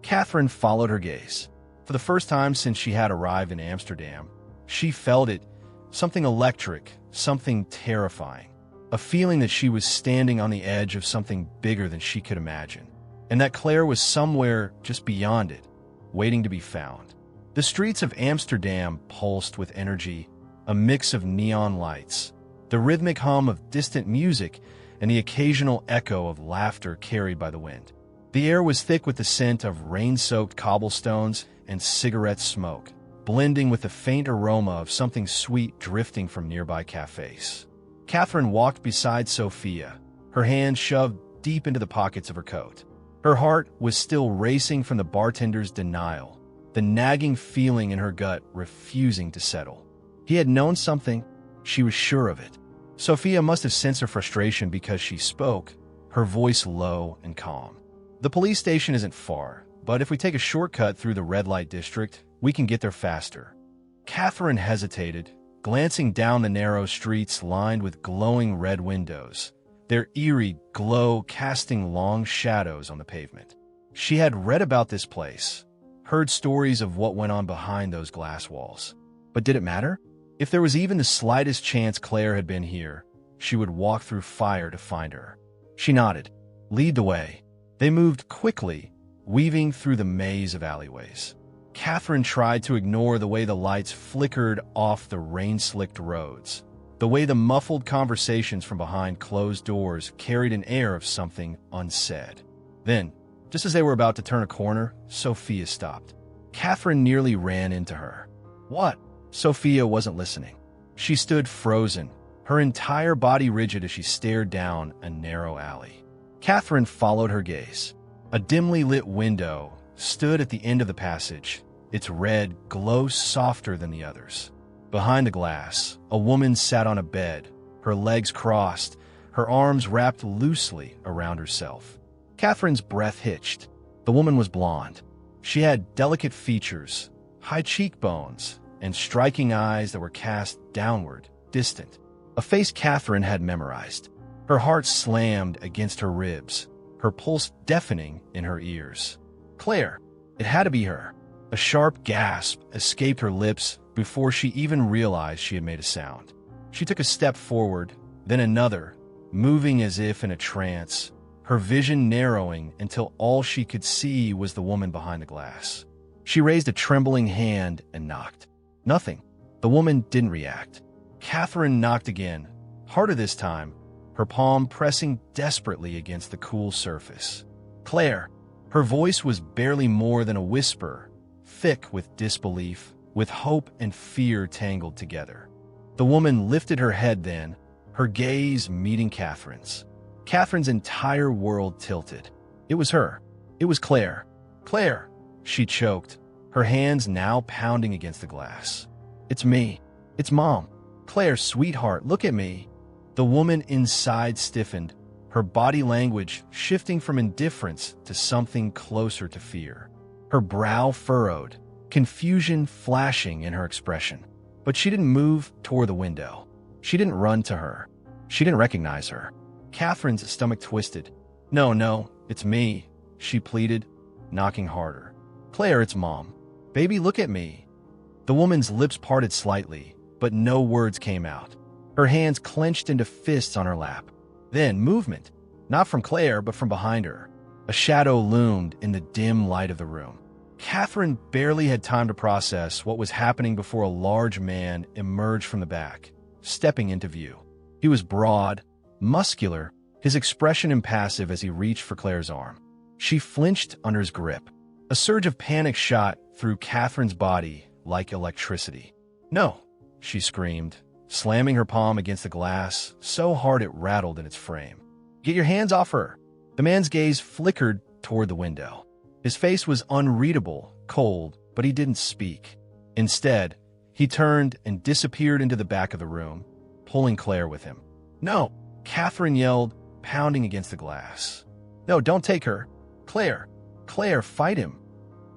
C: Catherine followed her gaze. For the first time since she had arrived in Amsterdam, she felt it, something electric, something terrifying, a feeling that she was standing on the edge of something bigger than she could imagine, and that Claire was somewhere just beyond it, waiting to be found. The streets of Amsterdam pulsed with energy, a mix of neon lights, the rhythmic hum of distant music, and the occasional echo of laughter carried by the wind. The air was thick with the scent of rain-soaked cobblestones and cigarette smoke, blending with the faint aroma of something sweet drifting from nearby cafes. Catherine walked beside Sophia, her hands shoved deep into the pockets of her coat. Her heart was still racing from the bartender's denial, the nagging feeling in her gut refusing to settle. He had known something, she was sure of it. Sophia must have sensed her frustration because she spoke, her voice low and calm. "The police station isn't far, but if we take a shortcut through the red light district, we can get there faster." Catherine hesitated, glancing down the narrow streets lined with glowing red windows, their eerie glow casting long shadows on the pavement. She had read about this place, heard stories of what went on behind those glass walls. But did it matter? If there was even the slightest chance Claire had been here, she would walk through fire to find her. She nodded. "Lead the way." They moved quickly, weaving through the maze of alleyways. Catherine tried to ignore the way the lights flickered off the rain-slicked roads, the way the muffled conversations from behind closed doors carried an air of something unsaid. Then, just as they were about to turn a corner, Sophia stopped. Catherine nearly ran into her. "What?" Sophia wasn't listening. She stood frozen, her entire body rigid as she stared down a narrow alley. Catherine followed her gaze. A dimly lit window stood at the end of the passage, its red glow softer than the others. Behind the glass, a woman sat on a bed, her legs crossed, her arms wrapped loosely around herself. Catherine's breath hitched. The woman was blonde. She had delicate features, high cheekbones, and striking eyes that were cast downward, distant. A face Catherine had memorized. Her heart slammed against her ribs, her pulse deafening in her ears. Claire! It had to be her. A sharp gasp escaped her lips before she even realized she had made a sound. She took a step forward, then another, moving as if in a trance, her vision narrowing until all she could see was the woman behind the glass. She raised a trembling hand and knocked. Nothing. The woman didn't react. Catherine knocked again, harder this time, her palm pressing desperately against the cool surface. "Claire!" Her voice was barely more than a whisper, thick with disbelief, with hope and fear tangled together. The woman lifted her head then, her gaze meeting Catherine's. Catherine's entire world tilted. It was her. It was Claire. "Claire!" She choked, her hands now pounding against the glass. "It's me. It's Mom. Claire, sweetheart, look at me." The woman inside stiffened, her body language shifting from indifference to something closer to fear. Her brow furrowed, confusion flashing in her expression. But she didn't move toward the window. She didn't run to her. She didn't recognize her. Catherine's stomach twisted. No, it's me," she pleaded, knocking harder. "Claire, it's Mom. Baby, look at me." The woman's lips parted slightly, but no words came out. Her hands clenched into fists on her lap. Then movement, not from Claire, but from behind her. A shadow loomed in the dim light of the room. Katherine barely had time to process what was happening before a large man emerged from the back, stepping into view. He was broad, muscular, his expression impassive as he reached for Claire's arm. She flinched under his grip. A surge of panic shot through Katherine's body like electricity. "No!" she screamed, slamming her palm against the glass so hard it rattled in its frame. "Get your hands off her!" The man's gaze flickered toward the window. His face was unreadable, cold, but he didn't speak. Instead, he turned and disappeared into the back of the room, pulling Claire with him. "No!" Katherine yelled, pounding against the glass. "No, don't take her! Claire! Claire, fight him!"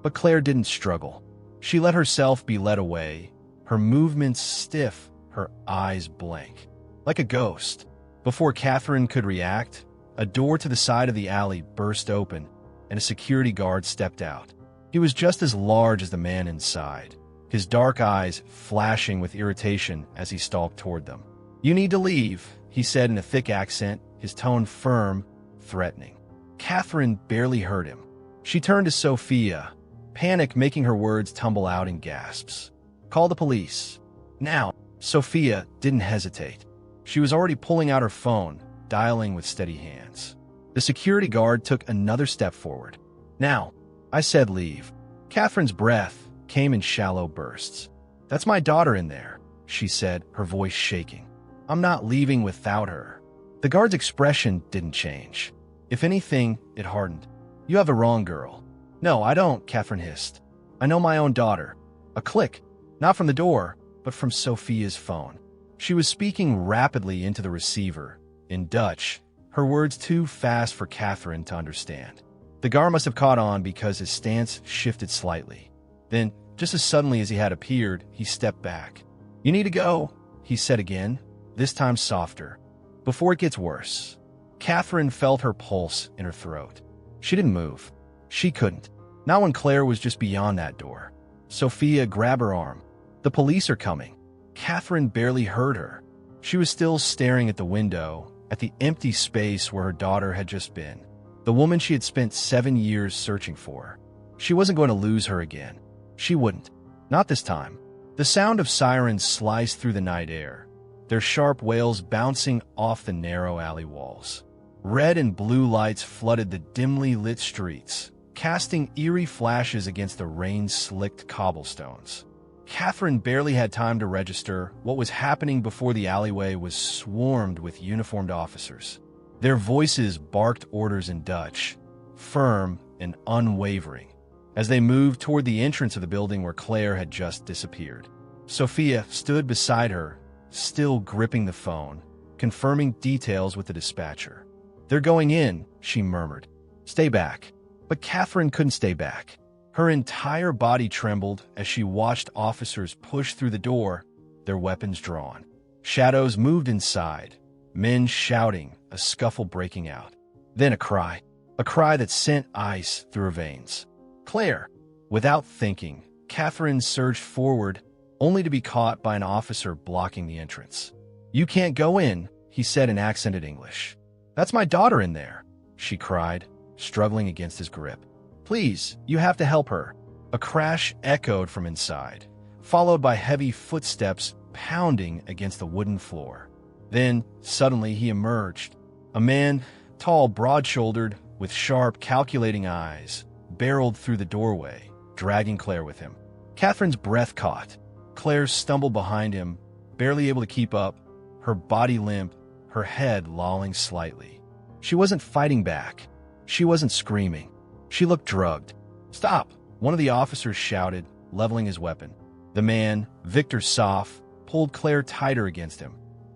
C: But Claire didn't struggle. She let herself be led away, her movements stiff, her eyes blank. Like a ghost. Before Katherine could react, a door to the side of the alley burst open, and a security guard stepped out. He was just as large as the man inside, his dark eyes flashing with irritation as he stalked toward them. "You need to leave," he said in a thick accent, his tone firm, threatening. Katherine barely heard him. She turned to Sophia, panic making her words tumble out in gasps. "Call the police. Now." Sophia didn't hesitate. She was already pulling out her phone, dialing with steady hands. The security guard took another step forward. "Now," I said, "leave." Katherine's breath came in shallow bursts. "That's my daughter in there," she said, her voice shaking. "I'm not leaving without her." The guard's expression didn't change. If anything, it hardened. "You have the wrong girl." "No, I don't," Katherine hissed. "I know my own daughter." A click, not from the door, but from Sophia's phone. She was speaking rapidly into the receiver, in Dutch, her words too fast for Katherine to understand. The guard must have caught on because his stance shifted slightly. Then, just as suddenly as he had appeared, he stepped back. "You need to go," he said again, this time softer. "Before it gets worse." Katherine felt her pulse in her throat. She didn't move. She couldn't. Not when Claire was just beyond that door. Sophia grabbed her arm. "The police are coming." Katherine barely heard her. She was still staring at the window, at the empty space where her daughter had just been. The woman she had spent 7 years searching for. She wasn't going to lose her again. She wouldn't. Not this time. The sound of sirens sliced through the night air, their sharp wails bouncing off the narrow alley walls. Red and blue lights flooded the dimly lit streets, casting eerie flashes against the rain-slicked cobblestones. Katherine barely had time to register what was happening before the alleyway was swarmed with uniformed officers. Their voices barked orders in Dutch, firm and unwavering, as they moved toward the entrance of the building where Claire had just disappeared. Sophia stood beside her, still gripping the phone, confirming details with the dispatcher. "They're going in," she murmured. "Stay back." But Katherine couldn't stay back. Her entire body trembled as she watched officers push through the door, their weapons drawn. Shadows moved inside, men shouting, a scuffle breaking out. Then a cry that sent ice through her veins. "Claire!" Without thinking, Katherine surged forward, only to be caught by an officer blocking the entrance. "You can't go in," he said in accented English. "That's my daughter in there," she cried, struggling against his grip. "Please, you have to help her." A crash echoed from inside, followed by heavy footsteps pounding against the wooden floor. Then, suddenly, he emerged. A man, tall, broad-shouldered, with sharp, calculating eyes, barreled through the doorway, dragging Claire with him. Katherine's breath caught. Claire stumbled behind him, barely able to keep up, her body limp, her head lolling slightly. She wasn't fighting back. She wasn't screaming. She looked drugged. "Stop!" one of the officers shouted, leveling his weapon. The man, Victor Soff, pulled Claire tighter against him,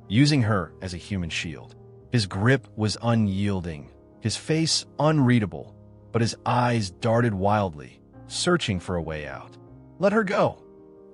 C: using her as a human shield. His grip was unyielding, his face unreadable, but his eyes darted wildly, searching for a way out. "Let her go,"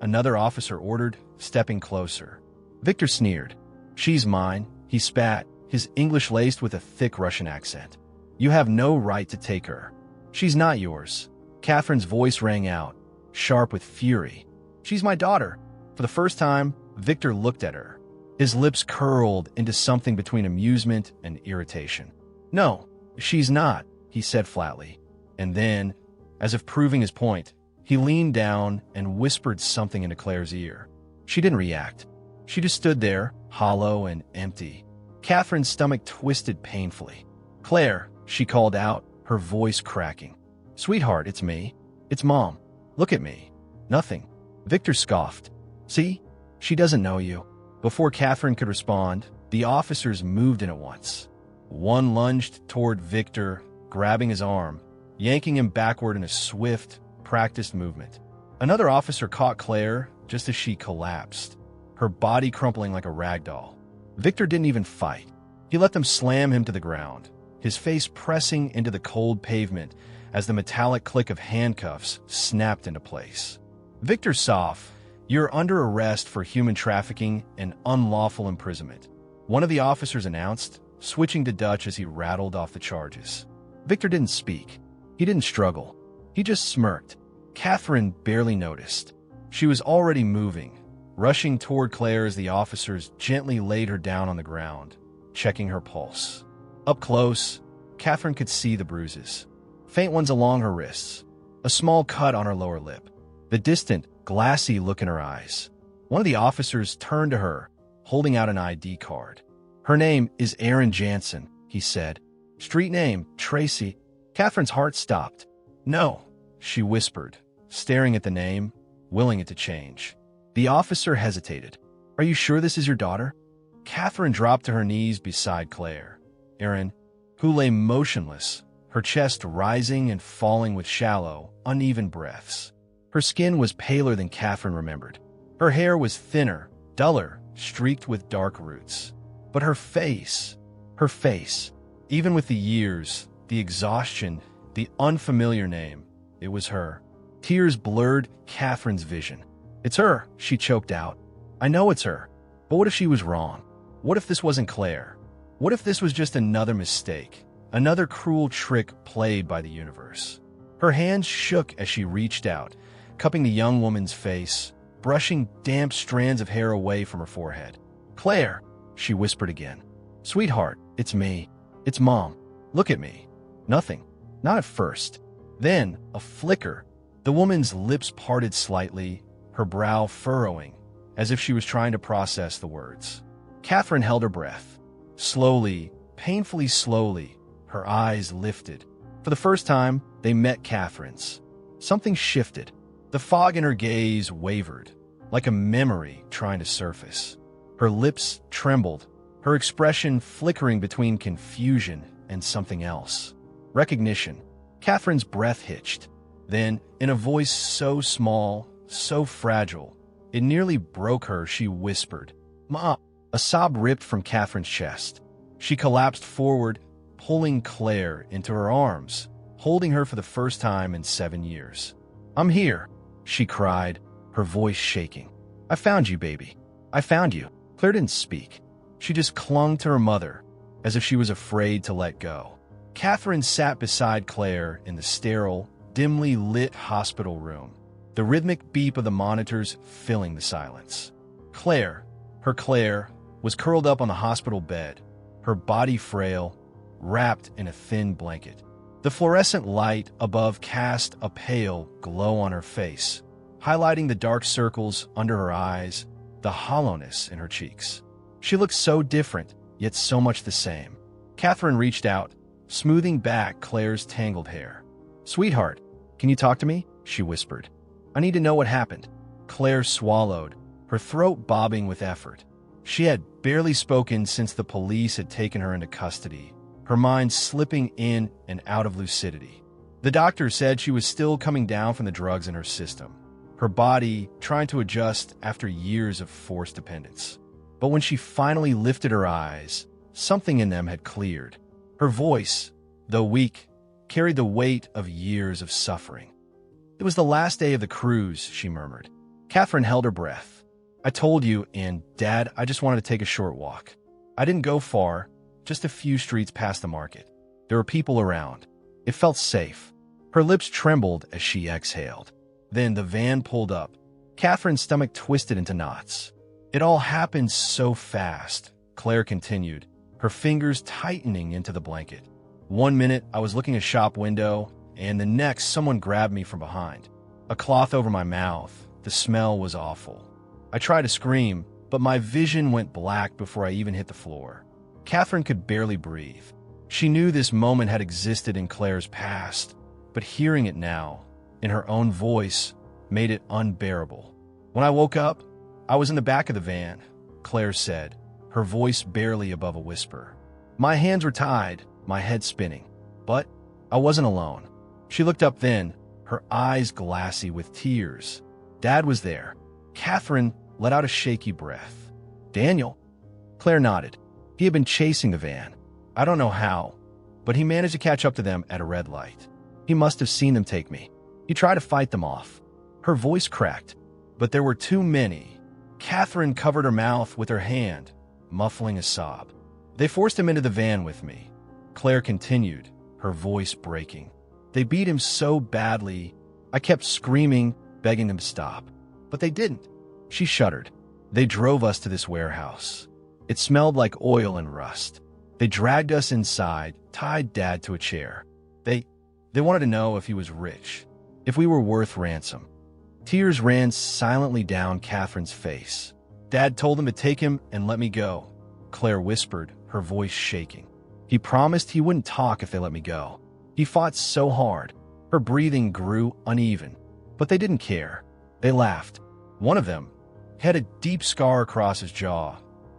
C: another officer ordered, stepping closer. Victor sneered. "She's mine," he spat, his English laced with a thick Russian accent. "You have no right to take her." "She's not yours." Katherine's voice rang out, sharp with fury. "She's my daughter." For the first time, Victor looked at her. His lips curled into something between amusement and irritation. "No, she's not," he said flatly. And then, as if proving his point, he leaned down and whispered something into Claire's ear. She didn't react. She just stood there, hollow and empty. Catherine's stomach twisted painfully. "Claire," she called out, her voice cracking. "Sweetheart, it's me. It's Mom. Look at me." "Nothing." Victor scoffed. "See? She doesn't know you." Before Katherine could respond, the officers moved in at once. One lunged toward Victor, grabbing his arm, yanking him backward in a swift, practiced movement. Another officer caught Claire just as she collapsed, her body crumpling like a rag doll. Victor didn't even fight. He let them slam him to the ground, his face pressing into the cold pavement as the metallic click of handcuffs snapped into place. Victor soughed, "You're under arrest for human trafficking and unlawful imprisonment," one of the officers announced, switching to Dutch as he rattled off the charges. Victor didn't speak. He didn't struggle. He just smirked. Katherine barely noticed. She was already moving, rushing toward Claire as the officers gently laid her down on the ground, checking her pulse. Up close, Katherine could see the bruises, faint ones along her wrists, a small cut on her lower lip, the distant, glassy look in her eyes. One of the officers turned to her, holding out an ID card. "Her name is Erin Jansen," he said. "Street name, Tracy." Katherine's heart stopped. "No," she whispered, staring at the name, willing it to change. The officer hesitated. "Are you sure this is your daughter?" Katherine dropped to her knees beside Claire. Erin, who lay motionless, her chest rising and falling with shallow, uneven breaths. Her skin was paler than Katherine remembered. Her hair was thinner, duller, streaked with dark roots. But her face, even with the years, the exhaustion, the unfamiliar name, it was her. Tears blurred Katherine's vision. "It's her," she choked out. "I know it's her. But what if she was wrong? What if this wasn't Claire? What if this was just another mistake, another cruel trick played by the universe?" Her hands shook as she reached out, cupping the young woman's face, brushing damp strands of hair away from her forehead. "Claire," she whispered again. "Sweetheart, it's me. It's Mom. Look at me." Nothing. Not at first. Then, a flicker. The woman's lips parted slightly, her brow furrowing, as if she was trying to process the words. Katherine held her breath. Slowly, painfully slowly, her eyes lifted. For the first time, they met Katherine's. Something shifted. The fog in her gaze wavered, like a memory trying to surface. Her lips trembled, her expression flickering between confusion and something else. Recognition. Katherine's breath hitched. Then, in a voice so small, so fragile, it nearly broke her, she whispered, "Mom." A sob ripped from Katherine's chest. She collapsed forward, pulling Claire into her arms, holding her for the first time in 7 years. "I'm here," she cried, her voice shaking. "I found you, baby. I found you." Claire didn't speak. She just clung to her mother, as if she was afraid to let go. Katherine sat beside Claire in the sterile, dimly lit hospital room, the rhythmic beep of the monitors filling the silence. Claire, her Claire, was curled up on the hospital bed, her body frail, wrapped in a thin blanket. The fluorescent light above cast a pale glow on her face, highlighting the dark circles under her eyes, the hollowness in her cheeks. She looked so different, yet so much the same. Katherine reached out, smoothing back Claire's tangled hair. "Sweetheart, can you talk to me?" she whispered. "I need to know what happened." Claire swallowed, her throat bobbing with effort. She had barely spoken since the police had taken her into custody, her mind slipping in and out of lucidity. The doctor said she was still coming down from the drugs in her system, her body trying to adjust after years of forced dependence. But when she finally lifted her eyes, something in them had cleared. Her voice, though weak, carried the weight of years of suffering. "It was the last day of the cruise," she murmured. Katherine held her breath. "I told you, and Dad, I just wanted to take a short walk. I didn't go far, just a few streets past the market. There were people around. It felt safe." Her lips trembled as she exhaled. Then the van pulled up. Katherine's stomach twisted into knots. "It all happened so fast," Claire continued, her fingers tightening into the blanket. One minute, I was looking at a shop window, and the next, someone grabbed me from behind. A cloth over my mouth. The smell was awful. I tried to scream, but my vision went black before I even hit the floor. Katherine could barely breathe. She knew this moment had existed in Claire's past, but hearing it now, in her own voice, made it unbearable. When I woke up, I was in the back of the van, Claire said, her voice barely above a whisper. My hands were tied, my head spinning. But I wasn't alone. She looked up then, her eyes glassy with tears. Dad was there. Katherine let out a shaky breath. Daniel? Claire nodded. He had been chasing the van. I don't know how, but he managed to catch up to them at a red light. He must have seen them take me. He tried to fight them off. Her voice cracked, but there were too many. Katherine covered her mouth with her hand, muffling a sob. They forced him into the van with me. Claire continued, her voice breaking. They beat him so badly, I kept screaming, begging them to stop. But they didn't. She shuddered. They drove us to this warehouse. It smelled like oil and rust. They dragged us inside, tied Dad to a chair. They wanted to know if he was rich, if we were worth ransom. Tears ran silently down Katherine's face. Dad told them to take him and let me go, Claire whispered, her voice shaking. He promised he wouldn't talk if they let me go. He fought so hard. Her breathing grew uneven, but they didn't care. They laughed. One of them had a deep scar across his jaw.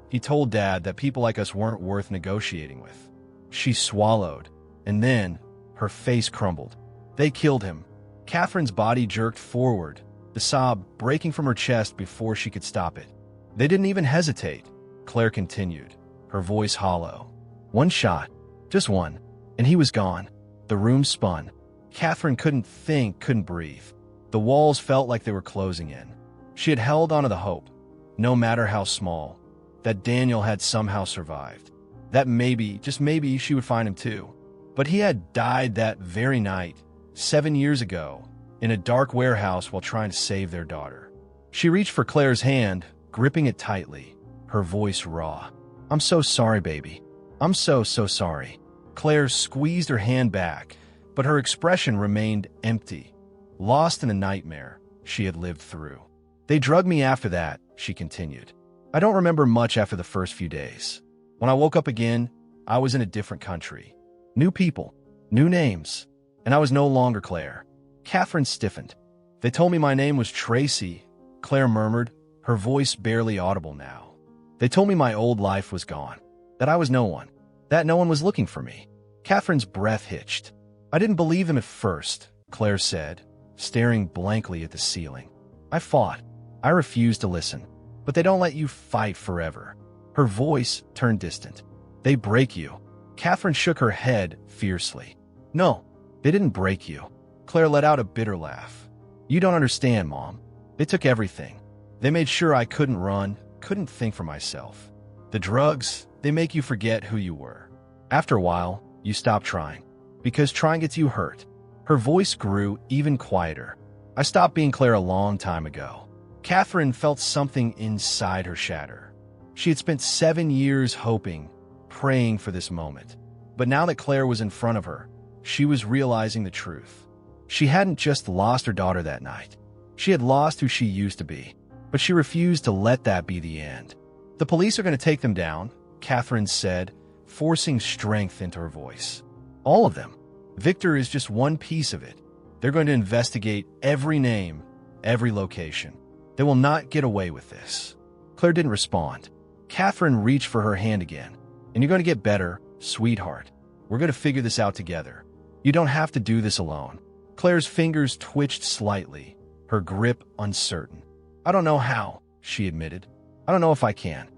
C: He told Dad that people like us weren't worth negotiating with. She swallowed, and then her face crumbled. They killed him. Katherine's body jerked forward, the sob breaking from her chest before she could stop it. They didn't even hesitate, Claire continued, her voice hollow. One shot, just one, and he was gone. The room spun. Katherine couldn't think, couldn't breathe. The walls felt like they were closing in. She had held onto the hope, no matter how small, that Daniel had somehow survived. That maybe, just maybe, she would find him too. But he had died that very night, 7 years ago, in a dark warehouse while trying to save their daughter. She reached for Claire's hand, gripping it tightly, her voice raw. I'm so sorry, baby. I'm so sorry. Claire squeezed her hand back, but her expression remained empty, lost in a nightmare she had lived through. They drugged me after that, she continued. I don't remember much after the first few days. When I woke up again, I was in a different country. New people, new names, and I was no longer Claire. Katherine stiffened. They told me my name was Tracy, Claire murmured, her voice barely audible now. They told me my old life was gone, that I was no one, that no one was looking for me. Katherine's breath hitched. I didn't believe them at first, Claire said, staring blankly at the ceiling. I fought. I refused to listen. But they don't let you fight forever. Her voice turned distant. They break you. Katherine shook her head fiercely. No, they didn't break you. Claire let out a bitter laugh. You don't understand, Mom. They took everything. They made sure I couldn't run, couldn't think for myself. The drugs, they make you forget who you were. After a while, you stop trying. Because trying gets you hurt. Her voice grew even quieter. I stopped being Claire a long time ago. Katherine felt something inside her shatter. She had spent 7 years hoping, praying for this moment. But now that Claire was in front of her, she was realizing the truth. She hadn't just lost her daughter that night. She had lost who she used to be. But she refused to let that be the end. The police are going to take them down, Katherine said, forcing strength into her voice. All of them. Victor is just one piece of it. They're going to investigate every name, every location. They will not get away with this. Claire didn't respond. Katherine reached for her hand again. And you're going to get better, sweetheart. We're going to figure this out together. You don't have to do this alone. Claire's fingers twitched slightly, her grip uncertain. I don't know how, she admitted. I don't know if I can.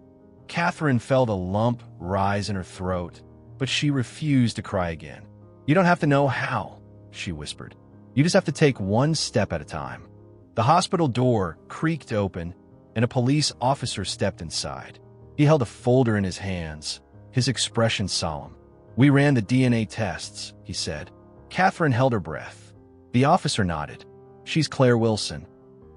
C: Katherine felt a lump rise in her throat, but she refused to cry again. You don't have to know how, she whispered. You just have to take one step at a time. The hospital door creaked open, and a police officer stepped inside. He held a folder in his hands, his expression solemn. We ran the DNA tests, he said. Katherine held her breath. The officer nodded. She's Claire Wilson.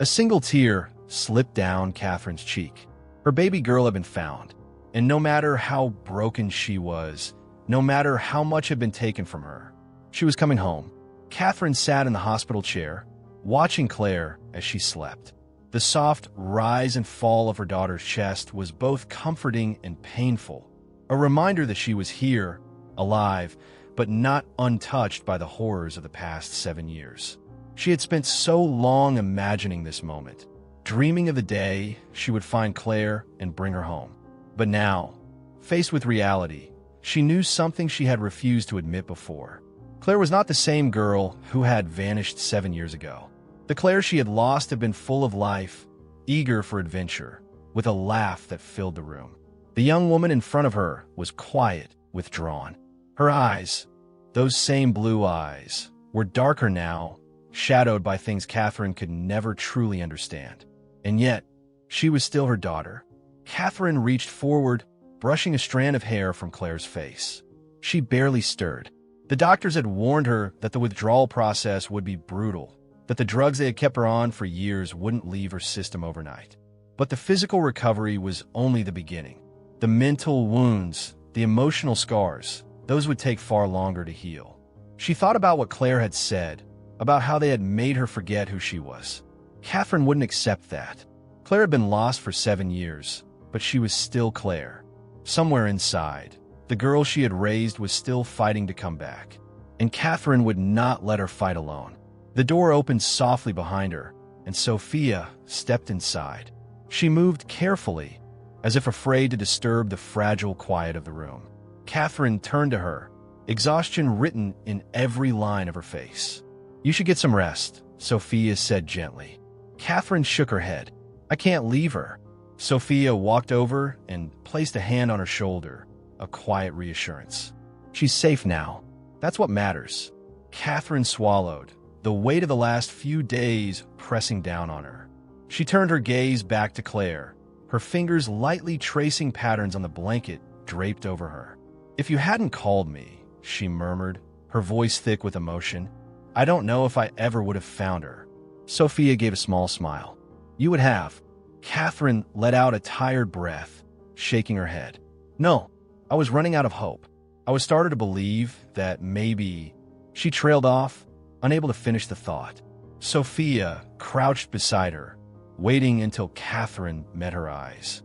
C: A single tear slipped down Katherine's cheek. Her baby girl had been found, and no matter how broken she was, no matter how much had been taken from her. She was coming home. Katherine sat in the hospital chair, watching Claire as she slept. The soft rise and fall of her daughter's chest was both comforting and painful, a reminder that she was here, alive, but not untouched by the horrors of the past 7 years. She had spent so long imagining this moment, dreaming of the day she would find Claire and bring her home. But now, faced with reality, she knew something she had refused to admit before. Claire was not the same girl who had vanished 7 years ago. The Claire she had lost had been full of life, eager for adventure, with a laugh that filled the room. The young woman in front of her was quiet, withdrawn. Her eyes, those same blue eyes, were darker now, shadowed by things Katherine could never truly understand. And yet, she was still her daughter. Katherine reached forward, brushing a strand of hair from Claire's face. She barely stirred. The doctors had warned her that the withdrawal process would be brutal, that the drugs they had kept her on for years wouldn't leave her system overnight. But the physical recovery was only the beginning. The mental wounds, the emotional scars, those would take far longer to heal. She thought about what Claire had said, about how they had made her forget who she was. Katherine wouldn't accept that. Claire had been lost for 7 years, but she was still Claire. Somewhere inside, the girl she had raised was still fighting to come back. And Katherine would not let her fight alone. The door opened softly behind her, and Sophia stepped inside. She moved carefully, as if afraid to disturb the fragile quiet of the room. Katherine turned to her, exhaustion written in every line of her face. "You should get some rest," Sophia said gently. Katherine shook her head. "I can't leave her." Sophia walked over and placed a hand on her shoulder, a quiet reassurance. "She's safe now. That's what matters." Katherine swallowed, the weight of the last few days pressing down on her. She turned her gaze back to Claire, her fingers lightly tracing patterns on the blanket draped over her. "If you hadn't called me," she murmured, her voice thick with emotion, "I don't know if I ever would have found her." Sophia gave a small smile. "You would have." Katherine let out a tired breath, shaking her head. "No, I was running out of hope. I was starting to believe that maybe—" She trailed off, unable to finish the thought. Sophia crouched beside her, waiting until Katherine met her eyes.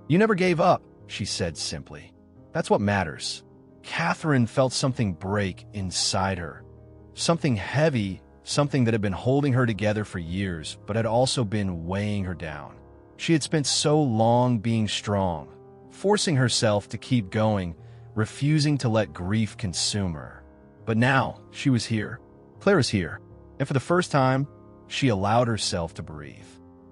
C: "You never gave up," she said simply. "That's what matters." Katherine felt something break inside her. Something heavy, something that had been holding her together for years, but had also been weighing her down. She had spent so long being strong, forcing herself to keep going, refusing to let grief consume her. But now, she was here. Claire was here. And for the first time, she allowed herself to breathe.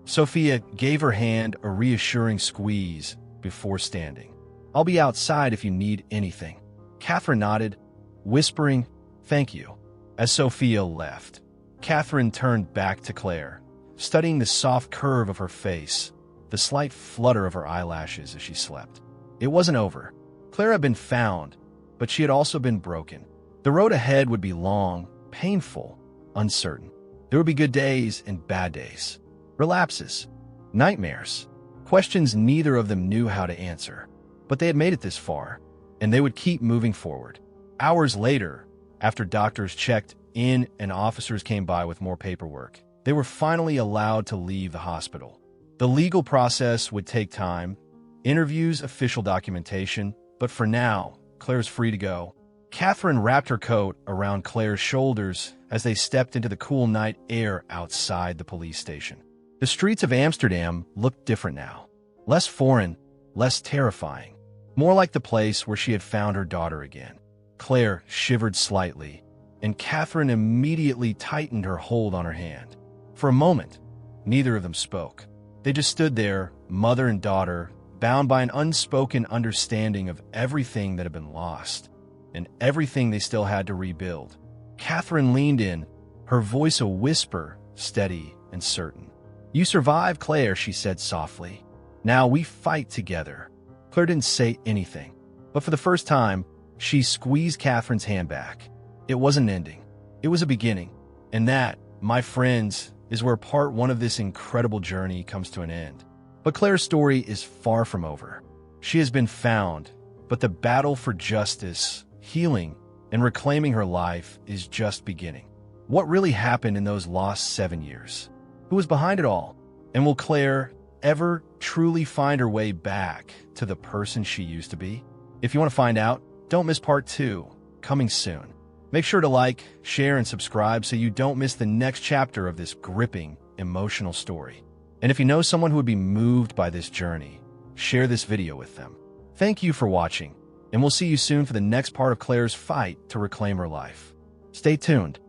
C: Sophia gave her hand a reassuring squeeze before standing. "I'll be outside if you need anything." Katherine nodded, whispering, "Thank you." As Sophia left, Katherine turned back to Claire, studying the soft curve of her face, the slight flutter of her eyelashes as she slept. It wasn't over. Claire had been found, but she had also been broken. The road ahead would be long, painful, uncertain. There would be good days and bad days, relapses, nightmares, questions neither of them knew how to answer. But they had made it this far, and they would keep moving forward. Hours later, after doctors checked in and officers came by with more paperwork, they were finally allowed to leave the hospital. The legal process would take time, interviews, official documentation, but for now, Claire's free to go. Katherine wrapped her coat around Claire's shoulders as they stepped into the cool night air outside the police station. The streets of Amsterdam looked different now. Less foreign, less terrifying. More like the place where she had found her daughter again. Claire shivered slightly, and Katherine immediately tightened her hold on her hand. For a moment, neither of them spoke. They just stood there, mother and daughter, bound by an unspoken understanding of everything that had been lost, and everything they still had to rebuild. Katherine leaned in, her voice a whisper, steady and certain. "You survived, Claire," she said softly. "Now we fight together." Claire didn't say anything, but for the first time, she squeezed Katherine's hand back. It wasn't an ending. It was a beginning. And that, my friends, is where part one of this incredible journey comes to an end. But Claire's story is far from over. She has been found, but the battle for justice, healing, and reclaiming her life is just beginning. What really happened in those lost 7 years? Who was behind it all? And will Claire ever truly find her way back to the person she used to be? If you want to find out, don't miss part 2, coming soon. Make sure to like, share, and subscribe so you don't miss the next chapter of this gripping, emotional story. And if you know someone who would be moved by this journey, share this video with them. Thank you for watching, and we'll see you soon for the next part of Claire's fight to reclaim her life. Stay tuned.